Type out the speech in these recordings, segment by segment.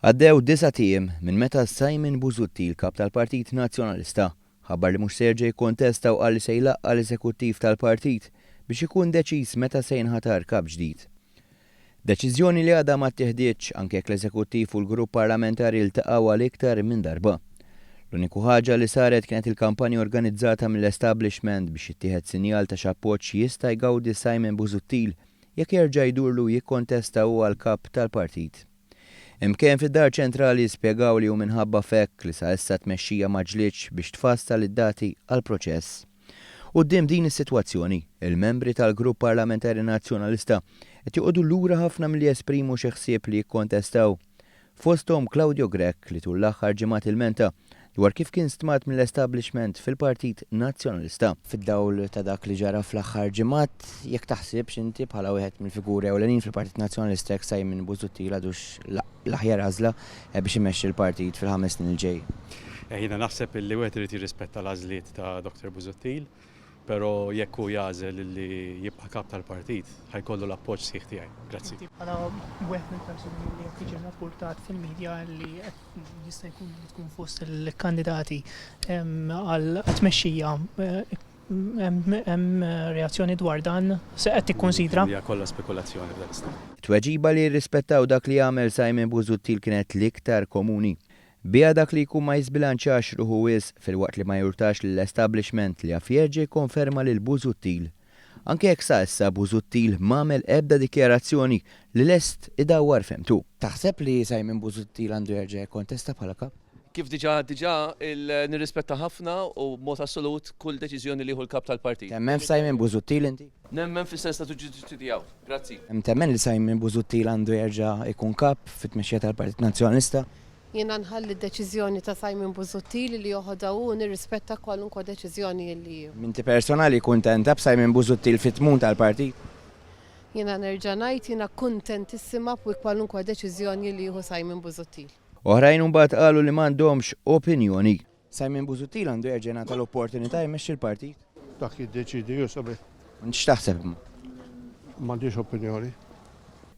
Għaddew 9 tiem minn meta Simon Busuttil, kap tal-Partit Nazzjonalista, ħabbar li mhux se jerġa' jikkontesta u qal li se jlaqqa l-eżekuttiv tal-partit biex ikun deċiż meta se jinħatar kap ġdid. Deċiżjoni li għadha ma ttieħdietx anke jekk l-eżekuttiv u l-grupp parlamentari ltaqgħu għal iktar minn darba. L-uniku ħaġa li saret kienet il-kampanja organizzata mill-establishment biex jittieħed sinjal ta' x'appoġġ jista' jgawdi Simon Busuttil jekk jerġa' jdurlu jikkontesta u għal kap tal-partit. Imkien fid-dar ċentrali spjegaw li hu minħabba fekk li sa issa tmexxija ma ġlietx biex tfassal id-dati għall-proċess. Quddiem din is-sitwazzjoni, il-membri tal-Grupp Parlamentari Nazzjonalista qed joqogħdu lura ħafna milli jesprimu xi ħsieb li jikkontestaw. Fosthom Claudio Grech li tul l-aħħar ġimgħat ilmenta dwar kif kien stmat mill-establishment fil-Partit Nazzjonalista. Fid-dawl ta' dak li ġara fl-aħħar ġimgħat, jekk taħsibx inti bħala wieħed mill-figuri ewlenin fil-Partit Nazzjonalista jekk Simon Busuttil għadux l-aħjar għażla biex imexxi l-partit fil-5 snin il-ġej. Jiena naħseb li wieħed irid jirrispetta l-għażliet ta' Dr. Busuttil, però jekk hu jagħżel li jibqa' kap tal-partit, ħajkollu l-appoġġ sħiħ tiegħi. Grazzi. Bħala wieħed mill-persuni li qed jiġi rapportat fil-medja li jista' jkun li tkun fost il-kandidati għal tmexxija hemm reazzjoni dwar dan se qed tikkunsidra. Hija kollha spekulazzjoni f'dan istat. Tweġiba li jirrispettaw dak li jagħmel Simon Busuttil kienet l-iktar komuni. Bija dak li jkun ma jisbilanċax ruħu wis fil-waqt li ma jurtax lill-establishment li għaf jerġa' jikkonferma lil Busuttil. Anke jekk sa issa Busuttil m'għamel ebda dikjarazzjoni li lest idawwar femtu. Taħseb li Simon Busuttil għandu jerġa' jikkontesta bħala kap? Kif diġà nirrispetta ħafna u mod assolut kull deċiżjoni li hu l-kap tal-partit. Temmen f'Simon Busuttil inti? Nemmen fis-sens ta' ġudizzju tiegħu. Grazzi. Temmen li Simon Busuttil għandu jerġa' jkun kap fit-tmexxija tal-Partit Nazzjonalista? Jiena nħalli d-deċiżjoni ta' Simon Busuttil li joħodha u nirrispetta kwalunkwe deċiżjoni li jieħu. Minti personali kuntenta b'Simon Busuttil fit-tmum tal-partit? Jiena nerġa' ngħid jiena kuntentissima kwalunkwe deċiżjoni li jieħu Simon Busuttil. Oħrajn imbagħad qalu li m'għandhomx opinjoni. Simon Busuttil għandu jerġa' nagħta l-opportunità jmexxi l-partit? Dak jiddeċidi ju sabi. X'taħseb? M'għandix opinjoni.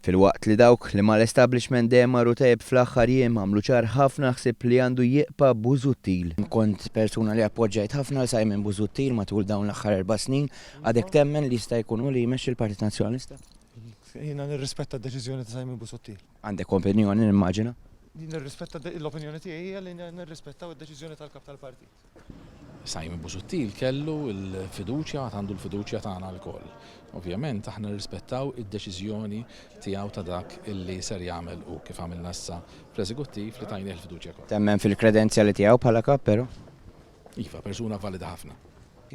Fil-waqt li dawk li mal-establishment dejjem marru tajjeb fl-aħħar jiem għamlu ċar ħafna ħsieb li għandu jieqpa' Busuttil. Kont persuna li appoġġjajt ħafna l Simon Busuttil matul dawn l-aħħar 4 snin, għadek temmen li jista' jkun hu li jmexxi l-Partit Nazzjonalista? Jiena nirrispetta d-deċiżjoni ta' Simon Busuttil. Għandek opinjoni nimmaġina? Nirrispetta l-opinjoni tiegħi hija li nirrispettaw id-deċiżjoni tal-kap tal-partit. Simon Busuttil kellu l-fiduċja, għandu l-fiduċja tagħna lkoll. Ovvjament aħna nirrispettaw id-deċiżjoni tiegħu ta' dak illi ser jagħmel u kif għamilna issa fl-eżekuttiv li tajnieh il-fiduċja kollha. Temmen fil-kredenzjali tiegħu bħala kap però? Iva, persuna valida ħafna.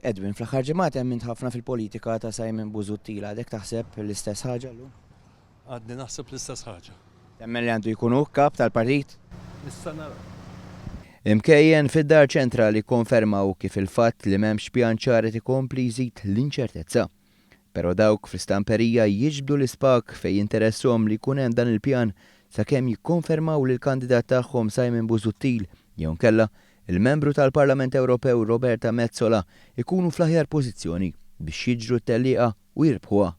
Edwin, fl-aħħar ġimgħat hemm ħafna fil-politika ta' Simon Busuttil, għadek taħseb l-istess ħaġa llum? Għadni naħseb l-istess ħaġa. Temmen li għandu jkun hu kap tal-partit? Issa nara. Imkejjen fid-dar ċentrali konfermaw kif il-fatt li m'hemmx pjan ċari ikompli jżid l-inċertezza. Però dawk fl-istamperija jiġbdu l-ispak fejn interesshom li jkun hemm dan il-pjan sakemm jikkonfermaw li l-kandidat tagħhom Simon Busuttil jew nkella il-membru tal-Parlament Ewropew Roberta Metsola ikunu fl-aħjar pożizzjoni biex jiġru t-tellieqa u jirbħuha.